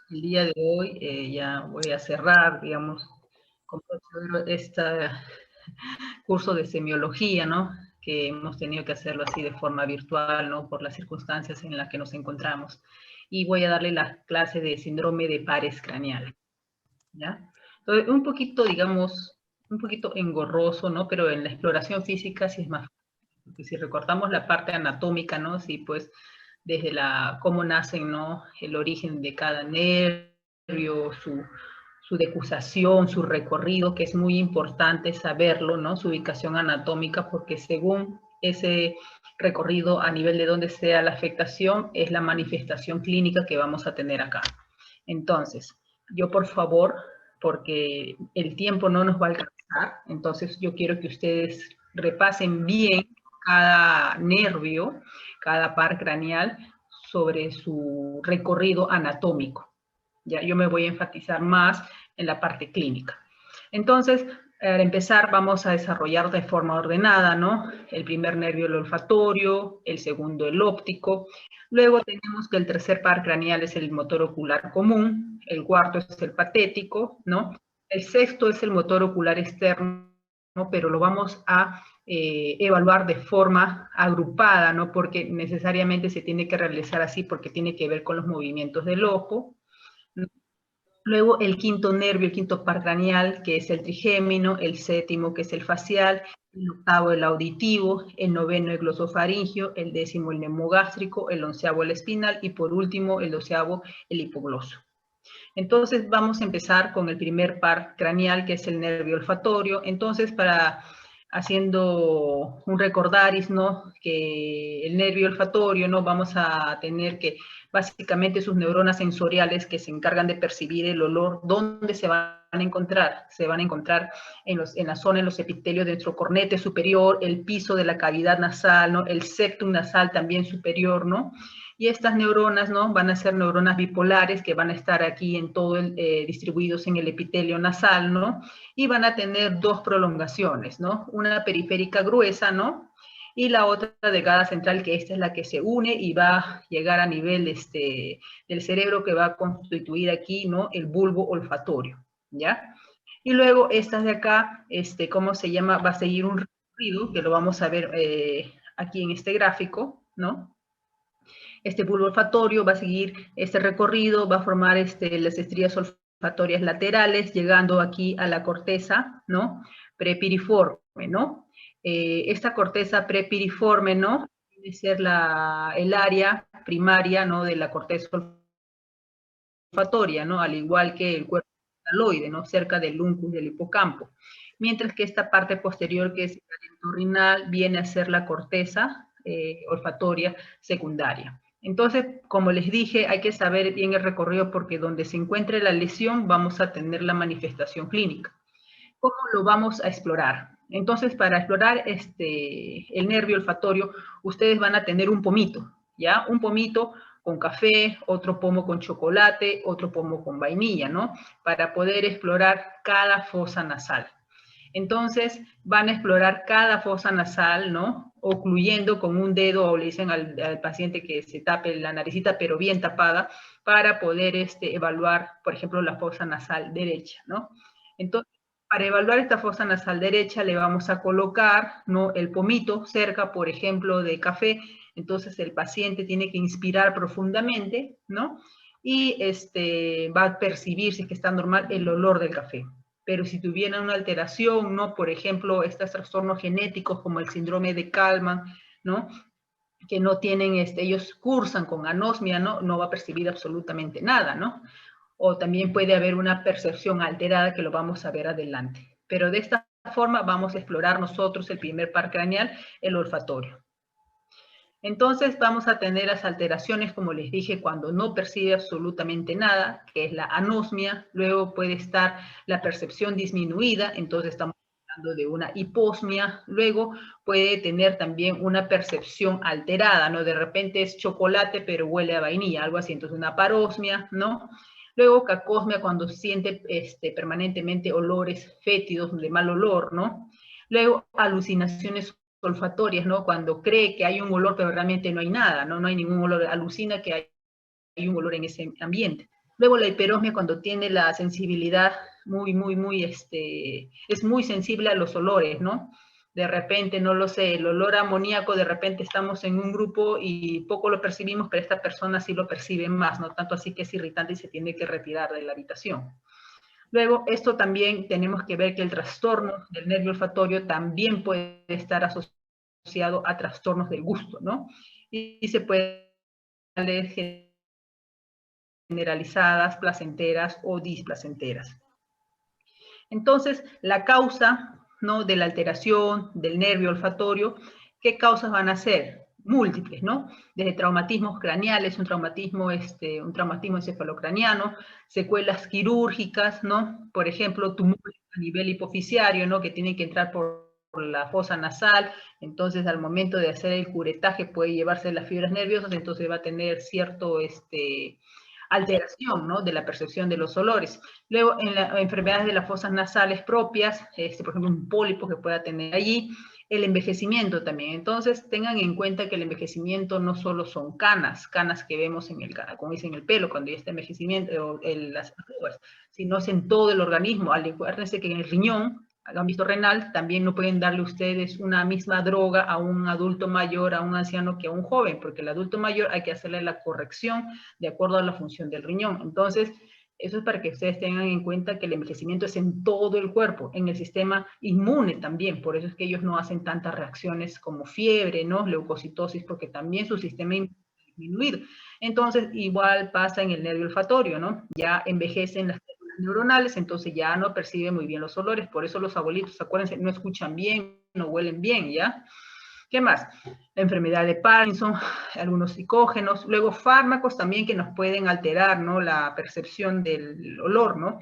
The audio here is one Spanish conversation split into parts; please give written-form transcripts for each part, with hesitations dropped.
El día de hoy ya voy a cerrar, digamos, con este curso de semiología, ¿no? Que hemos tenido que hacerlo así de forma virtual, ¿no? Por las circunstancias en las que nos encontramos. Y voy a darle la clase de síndrome de pares craneal, ¿ya? Entonces, un poquito, digamos, un poquito engorroso, ¿no? Pero en la exploración física sí es más fácil. Porque si recortamos la parte anatómica, ¿no? Sí, pues, desde cómo nacen, ¿no? El origen de cada nervio, su decusación, su recorrido, que es muy importante saberlo, ¿no? Su ubicación anatómica, porque según ese recorrido a nivel de donde sea la afectación, es la manifestación clínica que vamos a tener acá. Entonces, yo por favor, porque el tiempo no nos va a alcanzar, entonces yo quiero que ustedes repasen bien cada nervio, cada par craneal sobre su recorrido anatómico. Ya, yo me voy a enfatizar más en la parte clínica. Entonces, al empezar vamos a desarrollar de forma ordenada, ¿no? El primer nervio, el olfatorio, el segundo, el óptico. Luego tenemos que el tercer par craneal es el motor ocular común, el cuarto es el patético, ¿no? El sexto es el motor ocular externo, ¿no? Pero lo vamos a evaluar de forma agrupada, ¿no? Porque necesariamente se tiene que realizar así porque tiene que ver con los movimientos del ojo. Luego el quinto nervio, el quinto par craneal, que es el trigémino, el séptimo, que es el facial, el octavo, el auditivo, el noveno, el glosofaringio, el décimo, el neumogástrico, el onceavo, el espinal, y por último, el doceavo, el hipogloso. Entonces vamos a empezar con el primer par craneal, que es el nervio olfatorio. Entonces, haciendo un recordaris, ¿no? Que el nervio olfatorio, ¿no? Vamos a tener que, básicamente, sus neuronas sensoriales que se encargan de percibir el olor, ¿dónde se van a encontrar? Se van a encontrar en la zona, en los epitelios de nuestro cornete superior, el piso de la cavidad nasal, ¿no? El septum nasal también superior, ¿no? Y estas neuronas, ¿no? Van a ser neuronas bipolares que van a estar aquí en todo distribuidos en el epitelio nasal, ¿no? Y van a tener dos prolongaciones, ¿no? Una periférica gruesa, ¿no? Y la otra delgada central, que esta es la que se une y va a llegar a nivel del cerebro, que va a constituir aquí, ¿no? El bulbo olfatorio, ¿ya? Y luego estas de acá, ¿cómo se llama? Va a seguir un recorrido, que lo vamos a ver aquí en este gráfico, ¿no? Este bulbo olfatorio va a seguir este recorrido, va a formar las estrías olfatorias laterales, llegando aquí a la corteza, ¿no? Prepiriforme, ¿no? Esta corteza prepiriforme, ¿no? Debe ser el área primaria, ¿no? De la corteza olfatoria, ¿no? Al igual que el cuerpo taloide, ¿no? Cerca del uncus del hipocampo. Mientras que esta parte posterior, que es el entorrinal, viene a ser la corteza olfatoria secundaria. Entonces, como les dije, hay que saber bien el recorrido porque donde se encuentre la lesión vamos a tener la manifestación clínica. ¿Cómo lo vamos a explorar? Entonces, para explorar el nervio olfatorio, ustedes van a tener un pomito, ¿ya? Un pomito con café, otro pomo con chocolate, otro pomo con vainilla, ¿no? Para poder explorar cada fosa nasal. Entonces, van a explorar cada fosa nasal, ¿no? Ocluyendo con un dedo, o le dicen al paciente que se tape la naricita, pero bien tapada, para poder evaluar, por ejemplo, la fosa nasal derecha, ¿no? Entonces, para evaluar esta fosa nasal derecha, le vamos a colocar, ¿no? El pomito cerca, por ejemplo, de café. Entonces, el paciente tiene que inspirar profundamente, ¿no? Y va a percibir, si es que está normal, el olor del café. Pero si tuviera una alteración, ¿no? Por ejemplo, estos trastornos genéticos como el síndrome de Kallmann, ¿no? Que no tienen, ellos cursan con anosmia, ¿no? No va a percibir absolutamente nada, ¿no? O también puede haber una percepción alterada, que lo vamos a ver adelante. Pero de esta forma vamos a explorar nosotros el primer par craneal, el olfatorio. Entonces vamos a tener las alteraciones, como les dije, cuando no percibe absolutamente nada, que es la anosmia. Luego puede estar la percepción disminuida, entonces estamos hablando de una hiposmia. Luego puede tener también una percepción alterada, ¿no? De repente es chocolate, pero huele a vainilla, algo así, entonces una parosmia, ¿no? Luego cacosmia, cuando siente permanentemente olores fétidos, de mal olor, ¿no? Luego alucinaciones olfatorias, ¿no? Cuando cree que hay un olor, pero realmente no hay nada, ¿no? No hay ningún olor, alucina que hay un olor en ese ambiente. Luego la hiperosmia, cuando tiene la sensibilidad es muy sensible a los olores, ¿no? De repente, no lo sé, el olor amoníaco, de repente estamos en un grupo y poco lo percibimos, pero esta persona sí lo percibe más, ¿no? Tanto así que es irritante y se tiene que retirar de la habitación. Luego, esto también tenemos que ver que el trastorno del nervio olfatorio también puede estar asociado a trastornos del gusto, ¿no? Y se puede generalizadas, placenteras o displacenteras. Entonces, la causa, ¿no?, de la alteración del nervio olfatorio, ¿qué causas van a ser? Múltiples, ¿no? Desde traumatismos craneales, un traumatismo encefalocraniano, secuelas quirúrgicas, ¿no? Por ejemplo, tumores a nivel hipofisiario, ¿no?, que tienen que entrar por la fosa nasal, entonces al momento de hacer el curetaje puede llevarse las fibras nerviosas, entonces va a tener cierto alteración, ¿no?, de la percepción de los olores. Luego, en las enfermedades de las fosas nasales propias, por ejemplo, un pólipo que pueda tener allí, el envejecimiento también. Entonces, tengan en cuenta que el envejecimiento no solo son canas que vemos en el, como dicen, el pelo, cuando ya está envejecimiento, o las arrugas, sino es en todo el organismo. Acuérdense que en el riñón, han visto renal, también no pueden darle ustedes una misma droga a un adulto mayor, a un anciano, que a un joven, porque el adulto mayor hay que hacerle la corrección de acuerdo a la función del riñón. Entonces, eso es para que ustedes tengan en cuenta que el envejecimiento es en todo el cuerpo, en el sistema inmune también, por eso es que ellos no hacen tantas reacciones como fiebre, ¿no?, leucocitosis, porque también su sistema inmune ha disminuido. Entonces, igual pasa en el nervio olfatorio, ¿no? Ya envejecen las células neuronales, entonces ya no perciben muy bien los olores, por eso los abuelitos, acuérdense, no escuchan bien, no huelen bien, ¿ya? ¿Qué más? La enfermedad de Parkinson, algunos psicógenos, luego fármacos también que nos pueden alterar, ¿no?, la percepción del olor, ¿no?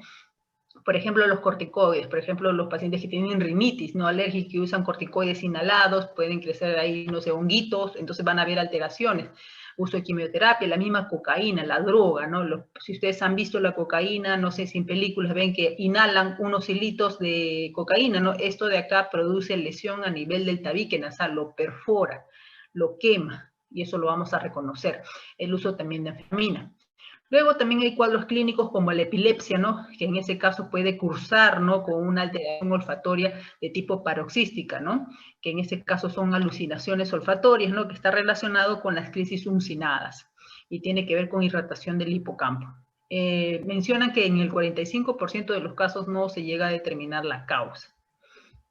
Por ejemplo, los corticoides, por ejemplo, los pacientes que tienen rinitis, no alérgica, que usan corticoides inhalados, pueden crecer ahí, no sé, honguitos, entonces van a haber alteraciones. Uso de quimioterapia, la misma cocaína, la droga, ¿no? Si ustedes han visto la cocaína, no sé si en películas ven que inhalan unos hilitos de cocaína, ¿no? Esto de acá produce lesión a nivel del tabique nasal, lo perfora, lo quema, y eso lo vamos a reconocer. El uso también de anfetamina. Luego también hay cuadros clínicos como la epilepsia, ¿no?, que en ese caso puede cursar, ¿no?, con una alteración olfatoria de tipo paroxística, ¿no?, que en ese caso son alucinaciones olfatorias, ¿no?, que está relacionado con las crisis uncinadas y tiene que ver con irritación del hipocampo. Mencionan que en el 45% de los casos no se llega a determinar la causa,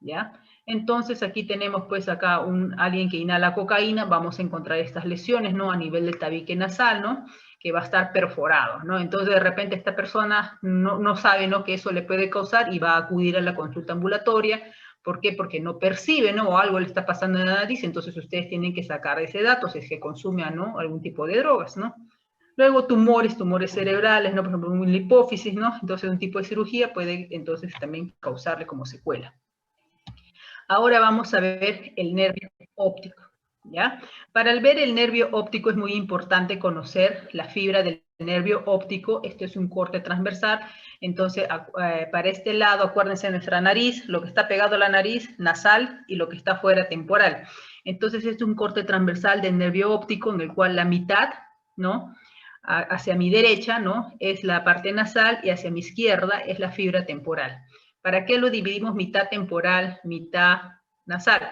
¿ya? Entonces aquí tenemos pues acá alguien que inhala cocaína, vamos a encontrar estas lesiones, ¿no?, a nivel del tabique nasal, ¿no?, que va a estar perforado, ¿no? Entonces de repente esta persona no sabe, ¿no?, que eso le puede causar y va a acudir a la consulta ambulatoria. ¿Por qué? Porque no percibe, ¿no?, o algo le está pasando en la nariz, entonces ustedes tienen que sacar ese dato si es que consume, ¿no?, algún tipo de drogas, ¿no? Luego tumores cerebrales, ¿no?, por ejemplo, una hipófisis, ¿no? Entonces un tipo de cirugía puede entonces también causarle como secuela. Ahora vamos a ver el nervio óptico, ¿ya? Para ver el nervio óptico es muy importante conocer la fibra del nervio óptico. Este es un corte transversal. Entonces, para este lado, acuérdense de nuestra nariz, lo que está pegado a la nariz, nasal, y lo que está fuera, temporal. Entonces, este es un corte transversal del nervio óptico en el cual la mitad, ¿no?, hacia mi derecha, ¿no?, es la parte nasal y hacia mi izquierda es la fibra temporal. ¿Para qué lo dividimos mitad temporal, mitad nasal?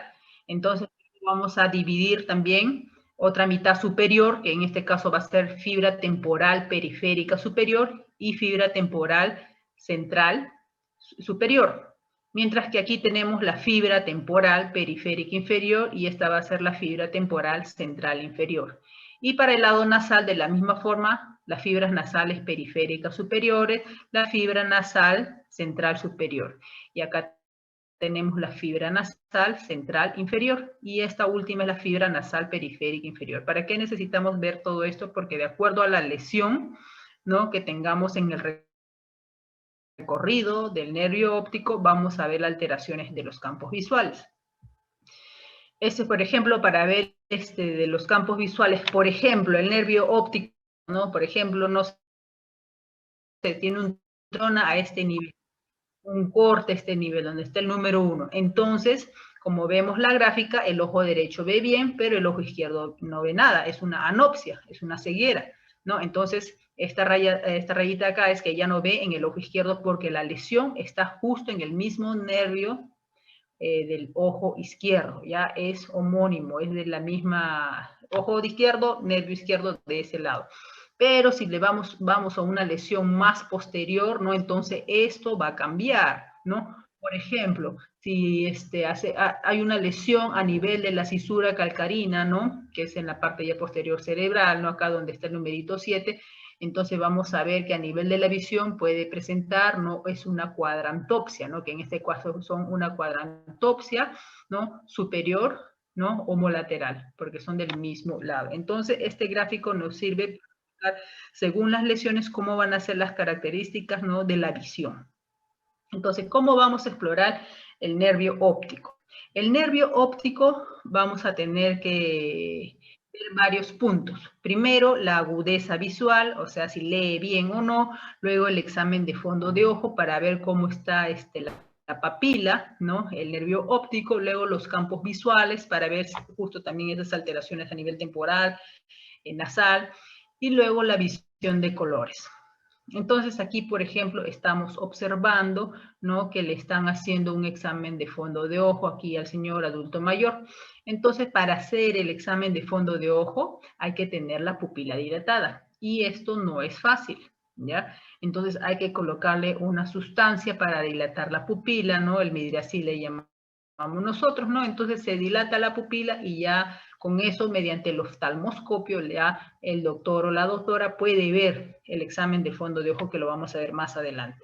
Entonces vamos a dividir también otra mitad superior, que en este caso va a ser fibra temporal periférica superior y fibra temporal central superior. Mientras que aquí tenemos la fibra temporal periférica inferior y esta va a ser la fibra temporal central inferior. Y para el lado nasal, de la misma forma, las fibras nasales periféricas superiores, la fibra nasal central superior. Y acá tenemos la fibra nasal central inferior y esta última es la fibra nasal periférica inferior. ¿Para qué necesitamos ver todo esto? Porque de acuerdo a la lesión, ¿no?, que tengamos en el recorrido del nervio óptico, vamos a ver alteraciones de los campos visuales. Por ejemplo, para ver de los campos visuales, por ejemplo, el nervio óptico, ¿no?, por ejemplo, no se tiene un trona a este nivel, un corte a este nivel, donde está el número 1. Entonces, como vemos la gráfica, el ojo derecho ve bien, pero el ojo izquierdo no ve nada. Es una anopsia, es una ceguera, ¿no? Entonces, Esta rayita acá es que ya no ve en el ojo izquierdo porque la lesión está justo en el mismo nervio del ojo izquierdo, ya es homónimo, es de la misma, ojo izquierdo, nervio izquierdo de ese lado. Pero si le vamos a una lesión más posterior, ¿no? Entonces esto va a cambiar, ¿no? Por ejemplo, si hay una lesión a nivel de la cisura calcarina, ¿no? Que es en la parte ya posterior cerebral, ¿no? Acá donde está el numerito 7, entonces vamos a ver que a nivel de la visión puede presentar, ¿no? Es una cuadrantopsia, ¿no? Que en este caso son una cuadrantopsia, ¿no? Superior, ¿no? Homolateral, porque son del mismo lado. Entonces, este gráfico nos sirve para, según las lesiones, cómo van a ser las características, ¿no? De la visión. Entonces, ¿cómo vamos a explorar el nervio óptico? El nervio óptico vamos a tener que ver varios puntos. Primero, la agudeza visual, o sea, si lee bien o no. Luego, el examen de fondo de ojo para ver cómo está la papila, ¿no? El nervio óptico. Luego, los campos visuales para ver justo también esas alteraciones a nivel temporal, nasal. Y luego, la visión de colores. Entonces aquí, por ejemplo, estamos observando, ¿no? Que le están haciendo un examen de fondo de ojo aquí al señor adulto mayor. Entonces, para hacer el examen de fondo de ojo hay que tener la pupila dilatada y esto no es fácil, ¿ya? Entonces hay que colocarle una sustancia para dilatar la pupila, ¿no? El midrasil le llamamos nosotros, ¿no? Entonces se dilata la pupila y ya con eso, mediante el oftalmoscopio, ya el doctor o la doctora puede ver el examen de fondo de ojo, que lo vamos a ver más adelante.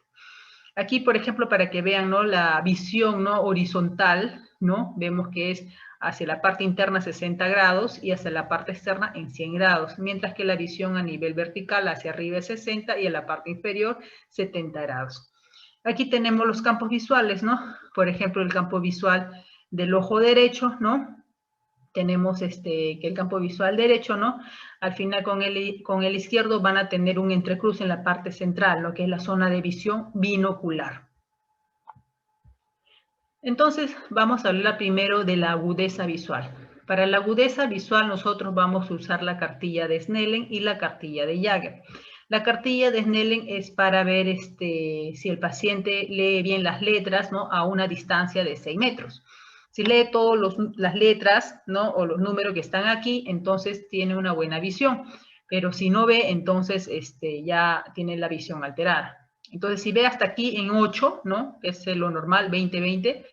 Aquí, por ejemplo, para que vean, ¿no? La visión, ¿no? Horizontal, ¿no? Vemos que es hacia la parte interna 60 grados y hacia la parte externa en 100 grados, mientras que la visión a nivel vertical hacia arriba es 60 y en la parte inferior 70 grados. Aquí tenemos los campos visuales, ¿no? Por ejemplo, el campo visual del ojo derecho, ¿no? Tenemos que el campo visual derecho, ¿no? Al final con el izquierdo van a tener un entrecruz en la parte central, lo que es la zona de visión binocular. Entonces, vamos a hablar primero de la agudeza visual. Para la agudeza visual nosotros vamos a usar la cartilla de Snellen y la cartilla de Jagger. La cartilla de Snellen es para ver si el paciente lee bien las letras, ¿no? A una distancia de 6 metros. Si lee todas las letras, ¿no? O los números que están aquí, entonces tiene una buena visión. Pero si no ve, entonces ya tiene la visión alterada. Entonces, si ve hasta aquí en 8, ¿no? Que es lo normal, 20-20,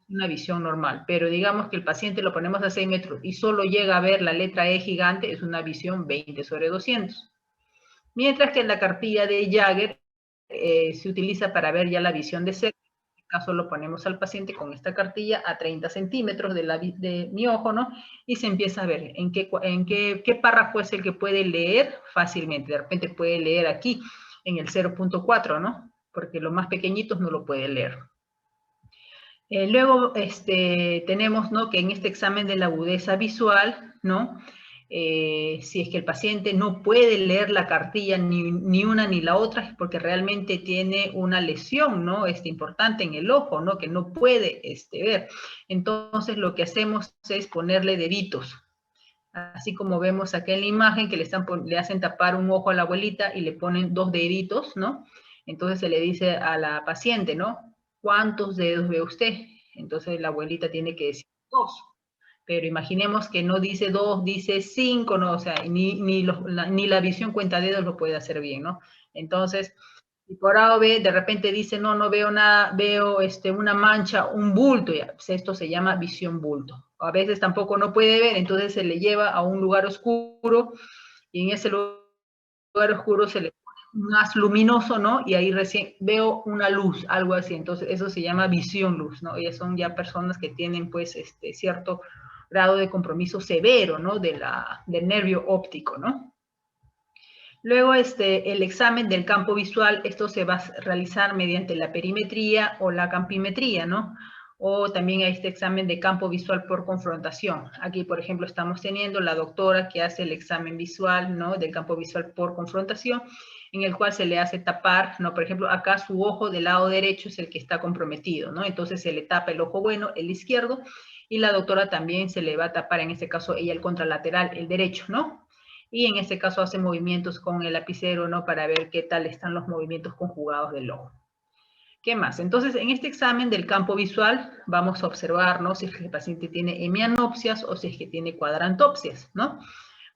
una visión normal. Pero digamos que el paciente lo ponemos a 6 metros y solo llega a ver la letra E gigante, es una visión 20/200. Mientras que en la cartilla de Jagger se utiliza para ver ya la visión de cerca. En este caso lo ponemos al paciente con esta cartilla a 30 centímetros de mi ojo, ¿no? Y se empieza a ver en qué párrafo es el que puede leer fácilmente. De repente puede leer aquí en el 0.4, ¿no? Porque los más pequeñitos no lo puede leer. Luego tenemos, ¿no? Que en este examen de la agudeza visual, ¿no? Si es que el paciente no puede leer la cartilla ni una ni la otra, es porque realmente tiene una lesión, ¿no? Importante en el ojo, ¿no? Que no puede ver. Entonces lo que hacemos es ponerle deditos. Así como vemos acá en la imagen que le hacen tapar un ojo a la abuelita y le ponen 2 deditos, ¿no? Entonces se le dice a la paciente, ¿no? ¿Cuántos dedos ve usted? Entonces la abuelita tiene que decir 2. Pero imaginemos que no dice 2, dice 5, ¿no? O sea, ni la visión cuenta dedos lo puede hacer bien, ¿no? Entonces, si por A o B de repente dice, no veo nada, veo una mancha, un bulto, ya, pues esto se llama visión bulto. A veces tampoco no puede ver, entonces se le lleva a un lugar oscuro y en ese lugar oscuro se le pone más luminoso, ¿no? Y ahí recién veo una luz, algo así. Entonces eso se llama visión luz, ¿no? Ellas son ya personas que tienen pues cierto grado de compromiso severo, ¿no? Del nervio óptico, ¿no? Luego el examen del campo visual, esto se va a realizar mediante la perimetría o la campimetría, ¿no? O también hay este examen de campo visual por confrontación. Aquí, por ejemplo, estamos teniendo la doctora que hace el examen visual, ¿no? Del campo visual por confrontación, en el cual se le hace tapar, ¿no? Por ejemplo, acá su ojo del lado derecho es el que está comprometido, ¿no? Entonces se le tapa el ojo bueno, el izquierdo, y la doctora también se le va a tapar, en este caso ella el contralateral, el derecho, ¿no? y en este caso hace movimientos con el lapicero, ¿no? Para ver qué tal están los movimientos conjugados del ojo. ¿Qué más? Entonces, en este examen del campo visual vamos a observar, ¿no? Si es que el paciente tiene hemianopsias o si es que tiene cuadrantopsias, ¿no?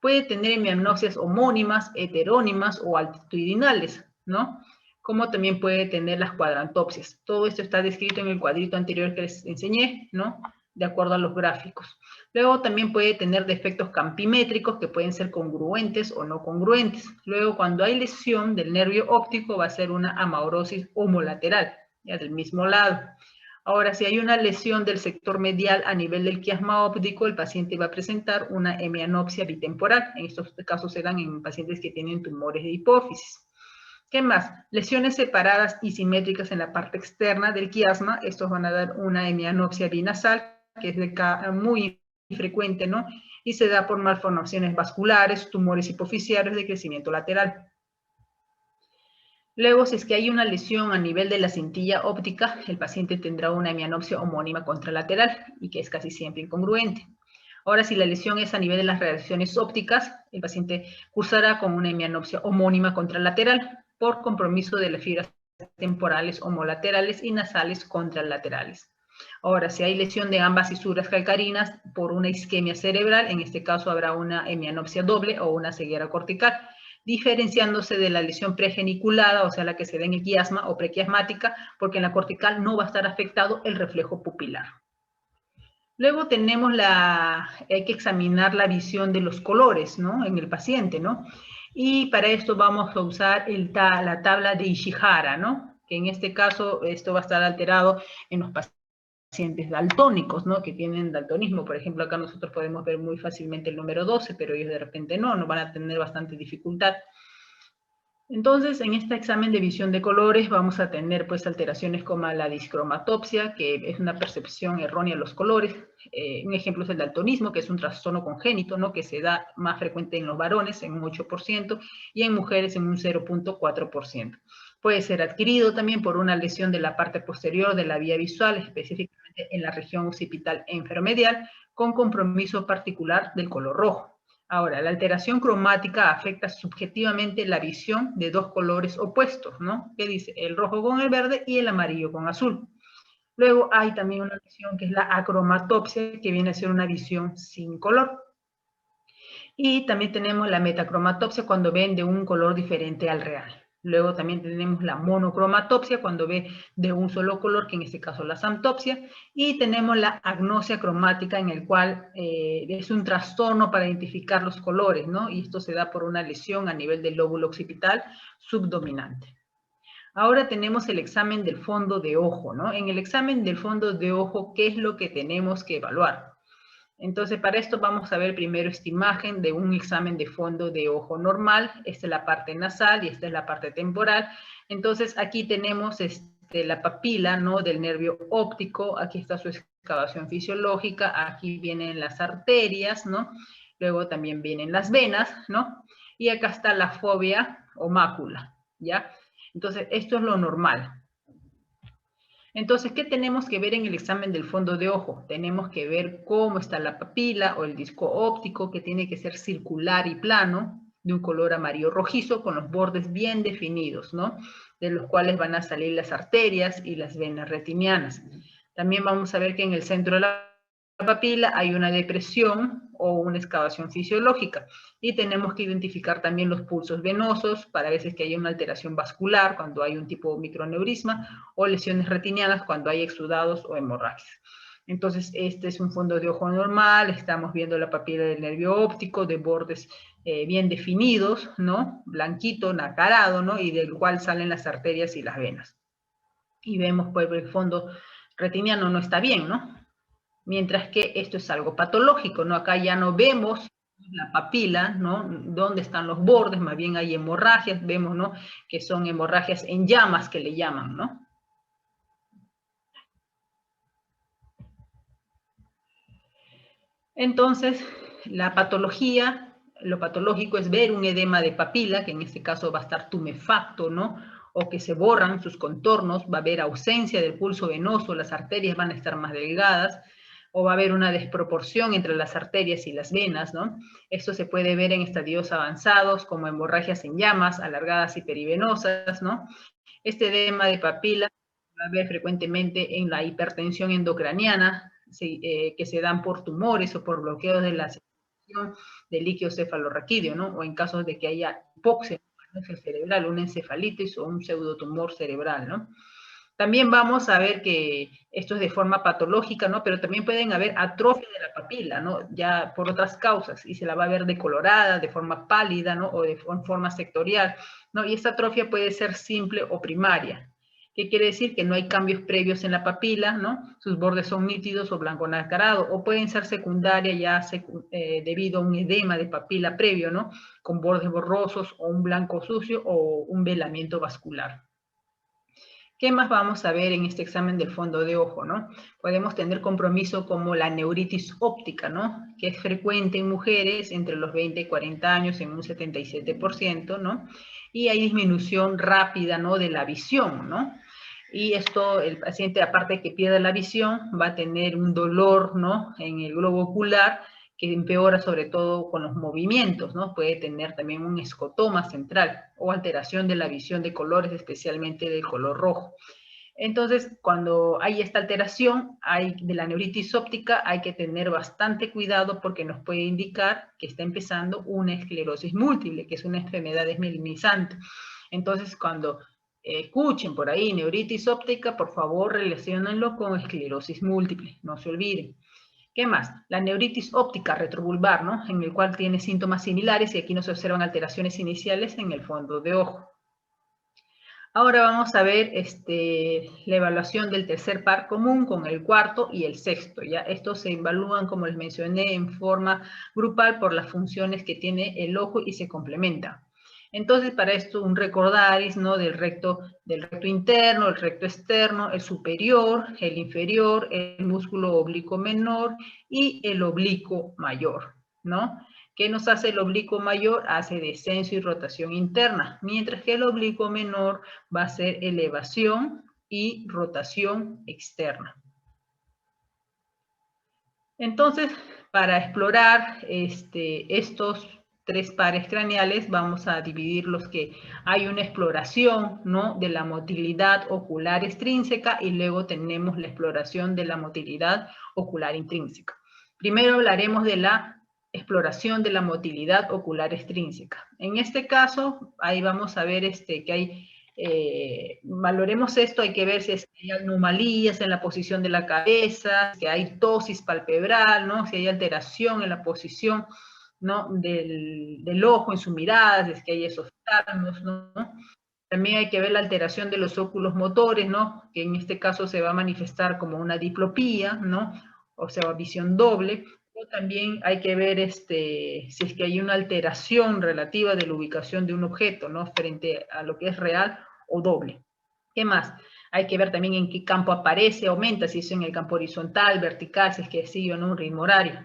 Puede tener hemianopsias homónimas, heterónimas o altitudinales, ¿no? Como también puede tener las cuadrantopsias. Todo esto está descrito en el cuadrito anterior que les enseñé, ¿no? De acuerdo a los gráficos. Luego también puede tener defectos campimétricos que pueden ser congruentes o no congruentes. Luego, cuando hay lesión del nervio óptico, va a ser una amaurosis homolateral, ya del mismo lado. Ahora, si hay una lesión del sector medial a nivel del quiasma óptico, el paciente va a presentar una hemianopsia bitemporal. En estos casos se dan en pacientes que tienen tumores de hipófisis. ¿Qué más? Lesiones separadas y simétricas en la parte externa del quiasma. Estos van a dar una hemianopsia binasal, que es muy frecuente, ¿no? Y se da por malformaciones vasculares, tumores hipoficiarios de crecimiento lateral. Luego, si es que hay una lesión a nivel de la cintilla óptica, el paciente tendrá una hemianopsia homónima contralateral y que es casi siempre incongruente. Ahora, si la lesión es a nivel de las reacciones ópticas, el paciente cursará con una hemianopsia homónima contralateral por compromiso de las fibras temporales homolaterales y nasales contralaterales. Ahora, si hay lesión de ambas fisuras calcarinas por una isquemia cerebral, en este caso habrá una hemianopsia doble o una ceguera cortical, diferenciándose de la lesión pregeniculada, o sea, la que se da en el quiasma o prequiasmática, porque en la cortical no va a estar afectado el reflejo pupilar. Luego tenemos hay que examinar la visión de los colores, ¿no? En el paciente, ¿no? Y para esto vamos a usar la tabla de Ishihara, ¿no? Que en este caso esto va a estar alterado en los pacientes daltónicos, ¿no? Que tienen daltonismo. Por ejemplo, acá nosotros podemos ver muy fácilmente el número 12, pero ellos de repente no van a tener bastante dificultad. Entonces, en este examen de visión de colores vamos a tener pues alteraciones como la discromatopsia, que es una percepción errónea de los colores. Un ejemplo es el daltonismo, que es un trastorno congénito, ¿no? Que se da más frecuente en los varones, en un 8%, y en mujeres en un 0.4%. Puede ser adquirido también por una lesión de la parte posterior de la vía visual, específicamente en la región occipital enferomedial, con compromiso particular del color rojo. Ahora, la alteración cromática afecta subjetivamente la visión de dos colores opuestos, ¿no? Que dice el rojo con el verde y el amarillo con azul. Luego hay también una visión que es la acromatopsia, que viene a ser una visión sin color. Y también tenemos la metacromatopsia cuando ven de un color diferente al real. Luego también tenemos la monocromatopsia cuando ve de un solo color, que en este caso la xanthopsia. Y tenemos la agnosia cromática en el cual es un trastorno para identificar los colores, ¿no? Y esto se da por una lesión a nivel del lóbulo occipital subdominante. Ahora tenemos el examen del fondo de ojo, ¿no? En el examen del fondo de ojo, ¿qué es lo que tenemos que evaluar? Entonces, para esto vamos a ver primero esta imagen de un examen de fondo de ojo normal. Esta es la parte nasal y esta es la parte temporal. Entonces, aquí tenemos la papila, ¿no? Del nervio óptico. Aquí está su excavación fisiológica. Aquí vienen las arterias, ¿no? Luego también vienen las venas, ¿no? Y acá está la fovea o mácula, ¿ya? Entonces, esto es lo normal. Entonces, ¿qué tenemos que ver en el examen del fondo de ojo? Tenemos que ver cómo está la papila o el disco óptico, que tiene que ser circular y plano, de un color amarillo rojizo, con los bordes bien definidos, ¿no? De los cuales van a salir las arterias y las venas retinianas. También vamos a ver que en el centro de la papila hay una depresión o una excavación fisiológica, y tenemos que identificar también los pulsos venosos para veces que haya una alteración vascular cuando hay un tipo de microneurisma, o lesiones retinianas cuando hay exudados o hemorragias. Entonces, este es un fondo de ojo normal. Estamos viendo la papila del nervio óptico de bordes bien definidos, ¿no? Blanquito, nacarado, ¿no? Y del cual salen las arterias y las venas. Y vemos, pues, el fondo retiniano no está bien, ¿no? Mientras que esto es algo patológico, ¿no? Acá ya no vemos la papila, ¿no? Dónde están los bordes, más bien hay hemorragias, vemos, ¿no? Que son hemorragias en llamas que le llaman, ¿no? Entonces, la patología, lo patológico es ver un edema de papila, que en este caso va a estar tumefacto, ¿no? O que se borran sus contornos, va a haber ausencia del pulso venoso, las arterias van a estar más delgadas, o va a haber una desproporción entre las arterias y las venas, ¿no? Esto se puede ver en estadios avanzados, como hemorragias en llamas, alargadas y perivenosas, ¿no? Este edema de papila va a ver frecuentemente en la hipertensión endocraniana, que se dan por tumores o por bloqueos de la circulación del líquido cefalorraquídeo, ¿no? O en casos de que haya hipoxia cerebral, una encefalitis o un pseudotumor cerebral, ¿no? También vamos a ver que esto es de forma patológica, ¿no? Pero también pueden haber atrofia de la papila, ¿no? Ya por otras causas, y se la va a ver decolorada, de forma pálida, ¿no? O de forma sectorial, ¿no? Y esta atrofia puede ser simple o primaria. ¿Qué quiere decir? Que no hay cambios previos en la papila, ¿no? Sus bordes son nítidos o blanco nacarado, o pueden ser secundaria ya debido a un edema de papila previo, ¿no? Con bordes borrosos o un blanco sucio o un velamiento vascular. ¿Qué más vamos a ver en este examen del fondo de ojo, no? Podemos tener compromiso como la neuritis óptica, ¿no? Que es frecuente en mujeres entre los 20 y 40 años en un 77%, ¿no? Y hay disminución rápida, ¿no? De la visión, ¿no? Y esto, el paciente, aparte de que pierde la visión, va a tener un dolor, ¿no? En el globo ocular, que empeora sobre todo con los movimientos, ¿no? Puede tener también un escotoma central o alteración de la visión de colores, especialmente del color rojo. Entonces, cuando hay esta alteración de la neuritis óptica, hay que tener bastante cuidado porque nos puede indicar que está empezando una esclerosis múltiple, que es una enfermedad desmielinizante. Entonces, cuando escuchen por ahí neuritis óptica, por favor, relaciónenlo con esclerosis múltiple, no se olviden. ¿Qué más? La neuritis óptica retrobulbar, ¿no? En el cual tiene síntomas similares y aquí no se observan alteraciones iniciales en el fondo de ojo. Ahora vamos a ver la evaluación del tercer par común con el cuarto y el sexto. ¿Ya? Estos se evalúan, como les mencioné, en forma grupal por las funciones que tiene el ojo y se complementan. Entonces, para esto, un recordaris, ¿no? Del recto interno, el recto externo, el superior, el inferior, el músculo oblicuo menor y el oblicuo mayor, ¿no? ¿Qué nos hace el oblicuo mayor? Hace descenso y rotación interna, mientras que el oblicuo menor va a ser elevación y rotación externa. Entonces, para explorar estos tres pares craneales, vamos a dividir los que hay una exploración, ¿no? De la motilidad ocular extrínseca y luego tenemos la exploración de la motilidad ocular intrínseca. Primero hablaremos de la exploración de la motilidad ocular extrínseca. En este caso, ahí vamos a ver que hay valoremos esto, hay que ver si hay anomalías en la posición de la cabeza, si hay ptosis palpebral, ¿no? Si hay alteración en la posición, ¿no? del ojo en su mirada, si es que hay esos talmos, ¿no? También hay que ver la alteración de los óculos motores, ¿no? Que en este caso se va a manifestar como una diplopía, ¿no? O sea, visión doble. O también hay que ver si es que hay una alteración relativa de la ubicación de un objeto, ¿no? Frente a lo que es real o doble. ¿Qué más? Hay que ver también en qué campo aparece, aumenta, si es en el campo horizontal, vertical, si es que sigue o no un ritmo horario.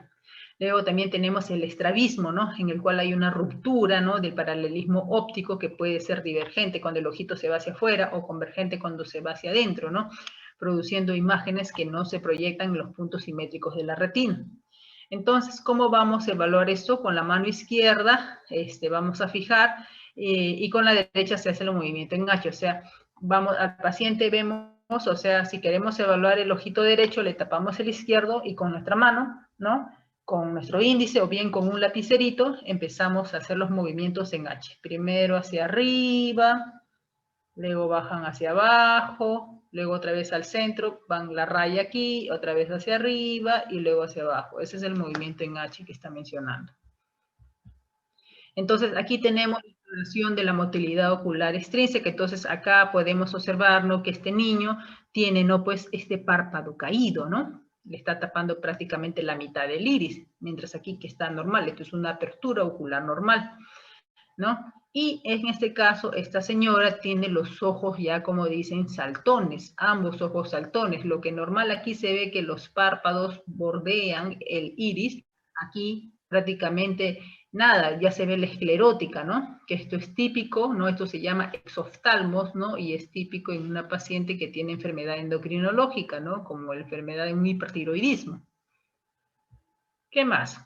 Luego también tenemos el estrabismo, ¿no? En el cual hay una ruptura, ¿no? Del paralelismo óptico que puede ser divergente cuando el ojito se va hacia afuera o convergente cuando se va hacia adentro, ¿no? Produciendo imágenes que no se proyectan en los puntos simétricos de la retina. Entonces, ¿cómo vamos a evaluar esto? Con la mano izquierda vamos a fijar y con la derecha se hace el movimiento en H, o sea, vamos al paciente, vemos, o sea, si queremos evaluar el ojito derecho, le tapamos el izquierdo y con nuestra mano, ¿no? Con nuestro índice o bien con un lapicerito, empezamos a hacer los movimientos en H. Primero hacia arriba, luego bajan hacia abajo, luego otra vez al centro, van la raya aquí, otra vez hacia arriba y luego hacia abajo. Ese es el movimiento en H que está mencionando. Entonces, aquí tenemos la exploración de la motilidad ocular extrínseca. Entonces, acá podemos observar, ¿no? Que este niño tiene, ¿no? Pues este párpado caído, ¿no? Le está tapando prácticamente la mitad del iris, mientras aquí que está normal. Esto es una apertura ocular normal, ¿no? Y en este caso, esta señora tiene los ojos ya, como dicen, saltones, ambos ojos saltones. Lo que normal aquí se ve que los párpados bordean el iris. Aquí prácticamente nada, ya se ve la esclerótica, ¿no? Que esto es típico, ¿no? Esto se llama exoftalmos, ¿no? Y es típico en una paciente que tiene enfermedad endocrinológica, ¿no? Como la enfermedad de un hipertiroidismo. ¿Qué más?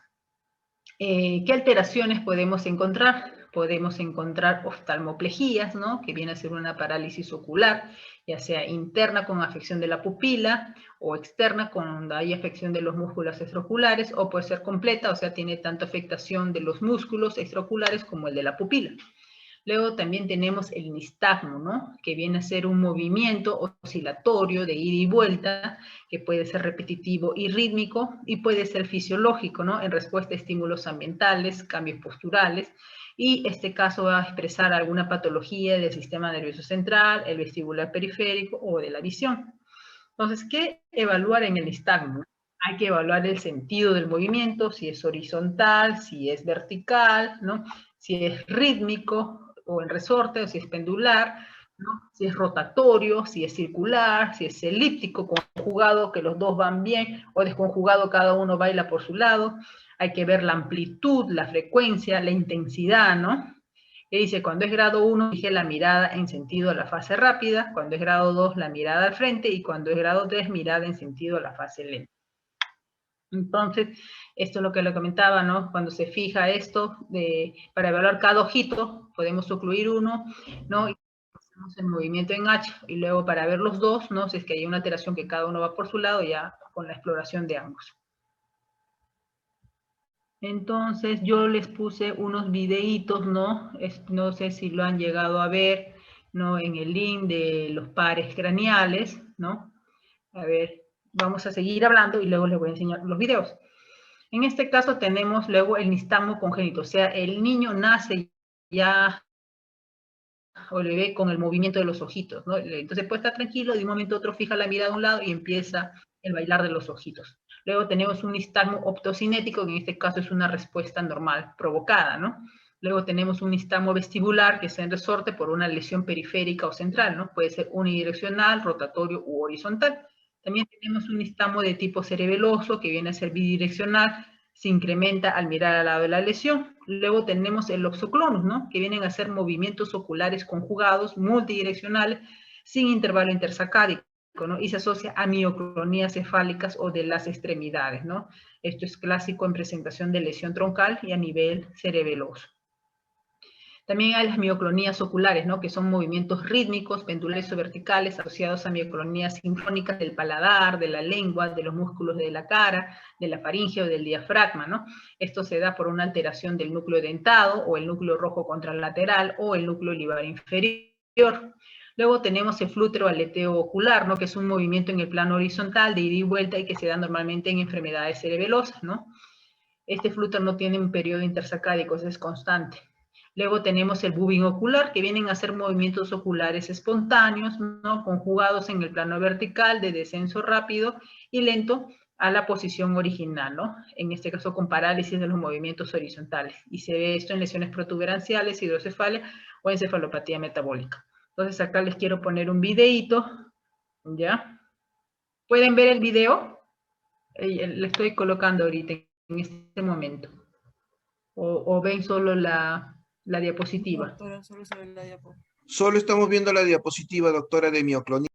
¿Qué alteraciones podemos encontrar? Podemos encontrar oftalmoplejías, ¿no? Que viene a ser una parálisis ocular, ya sea interna con afección de la pupila o externa cuando hay afección de los músculos extraoculares, o puede ser completa, o sea, tiene tanto afectación de los músculos extraoculares como el de la pupila. Luego también tenemos el nistagmo, ¿no? Que viene a ser un movimiento oscilatorio de ida y vuelta, que puede ser repetitivo y rítmico, y puede ser fisiológico, ¿no? En respuesta a estímulos ambientales, cambios posturales, y este caso va a expresar alguna patología del sistema nervioso central, el vestibular periférico o de la visión. Entonces, ¿qué evaluar en el nistagmo? Hay que evaluar el sentido del movimiento, si es horizontal, si es vertical, ¿no? Si es rítmico o en resorte, o si es pendular, ¿no? Si es rotatorio, si es circular, si es elíptico, conjugado, que los dos van bien, o desconjugado, cada uno baila por su lado. Hay que ver la amplitud, la frecuencia, la intensidad, ¿no? Que dice, cuando es grado 1, dirige la mirada en sentido a la fase rápida, cuando es grado 2, la mirada al frente, y cuando es grado 3, mirada en sentido a la fase lenta. Entonces, esto es lo que le comentaba, ¿no? Cuando se fija esto, para evaluar cada ojito, podemos ocluir uno, ¿no? Y hacemos el movimiento en H, y luego para ver los dos, ¿no? Si es que hay una alteración que cada uno va por su lado, ya con la exploración de ambos. Entonces, yo les puse unos videitos, ¿no? No sé si lo han llegado a ver, ¿no? En el link de los pares craneales, ¿no? A ver, vamos a seguir hablando y luego les voy a enseñar los videos. En este caso tenemos luego el nistagmo congénito, o sea, el niño nace ya o le ve con el movimiento de los ojitos, ¿no? Entonces puede estar tranquilo, de un momento a otro fija la mirada a un lado y empieza el bailar de los ojitos. Luego tenemos un nistagmo optocinético, que en este caso es una respuesta normal provocada, ¿no? Luego tenemos un nistagmo vestibular, que está en resorte por una lesión periférica o central, ¿no? Puede ser unidireccional, rotatorio u horizontal. También tenemos un nistagmo de tipo cerebeloso, que viene a ser bidireccional, se incrementa al mirar al lado de la lesión. Luego tenemos el oxoclonus, ¿no? Que vienen a ser movimientos oculares conjugados, multidireccionales, sin intervalo intersacádico, ¿no? Y se asocia a mioclonías cefálicas o de las extremidades, ¿no? Esto es clásico en presentación de lesión troncal y a nivel cerebeloso. También hay las mioclonías oculares, ¿no? Que son movimientos rítmicos, pendulares o verticales, asociados a mioclonías sincrónicas del paladar, de la lengua, de los músculos de la cara, de la faringe o del diafragma, ¿no? Esto se da por una alteración del núcleo dentado o el núcleo rojo contralateral o el núcleo libar inferior. Luego tenemos el flútero aleteo ocular, ¿no? Que es un movimiento en el plano horizontal de ida y vuelta y que se da normalmente en enfermedades cerebelosas, ¿no? Este flútero no tiene un periodo intersacádico, es constante. Luego tenemos el bubbing ocular, que vienen a ser movimientos oculares espontáneos, ¿no? Conjugados en el plano vertical de descenso rápido y lento a la posición original, ¿no? En este caso con parálisis de los movimientos horizontales. Y se ve esto en lesiones protuberanciales, hidrocefalia o encefalopatía metabólica. Entonces acá les quiero poner un videíto, ¿ya? ¿Pueden ver el video? Le estoy colocando ahorita en este momento. O ven solo la diapositiva. Doctora, solo se ve la diapositiva. Solo estamos viendo la diapositiva, doctora, de mioclonía.